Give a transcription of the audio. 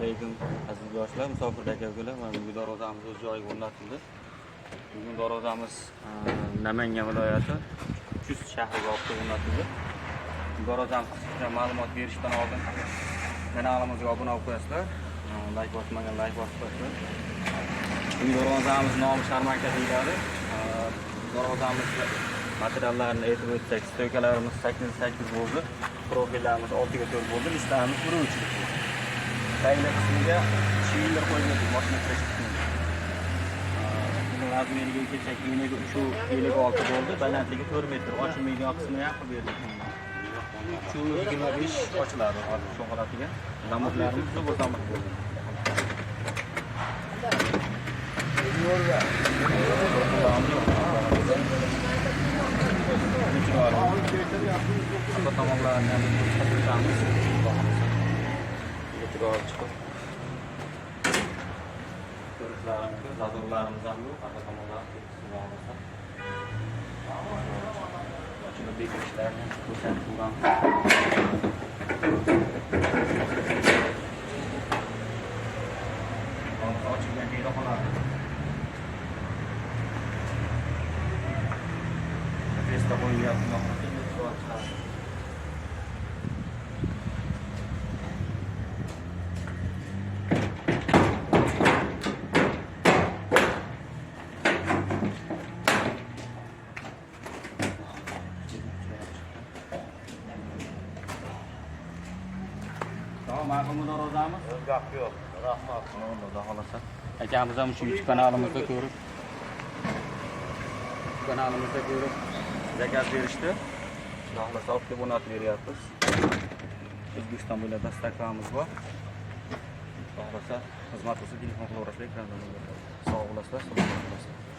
alaykum aziz yoshlar, musofir aka-ukalar. Mana bugun darvozamiz o'z joyiga o'rnatildi. Bugun darvozamiz Namangan viloyati Chust shahriga olib o'rnatildi. Darvozamiz haqida ma'lumot berishdan oldin kanalimizga obuna bo'lib qo'yasizlar. Like bosmagan like bosib qo'yasizlar. Bugun darvozamiz nomi Sharmanka deyiladi. Darvozamizda materiallarni aytib o'tsak, stoykalarimiz 8 bo'ldi, profillarimiz 6 bo'ldi, listamiz 1 Tayinli qismiga shiylar qo'yilgan mashina kirish qismiga. Razmeriga kelsak, eniga shu 56 bo'ldi, balandligi 4 metr, ochilmaydigan qismini ham qilib berdik. Shu 25 ochiladi shu holatiga. Zamonlarimiz bu zamon bo'ldi. Zazurlarimiz ham yo'q, arqa tomonlar olmasa. Ochilib bekitishlarni ko'rsatib turgan. Ochilgan joyda qoladi. Testa qo'yilyapti. Ma'qul darvozamiz? Gap yo'q. Rahmat. Xudo xolasa. Akamiz ham shu YouTube kanalimizda ko'rib, zakaz berishdi. Xudo xolasa olib kelib o'rnatib beryapmiz. O'zbekiston bo'ylab dastaklarimiz bor. Xudo xolasa xizmat qilsa telefon qilaverasizlar, ekranda. Sog' bo'lasizlar, sog' bo'lasizlar.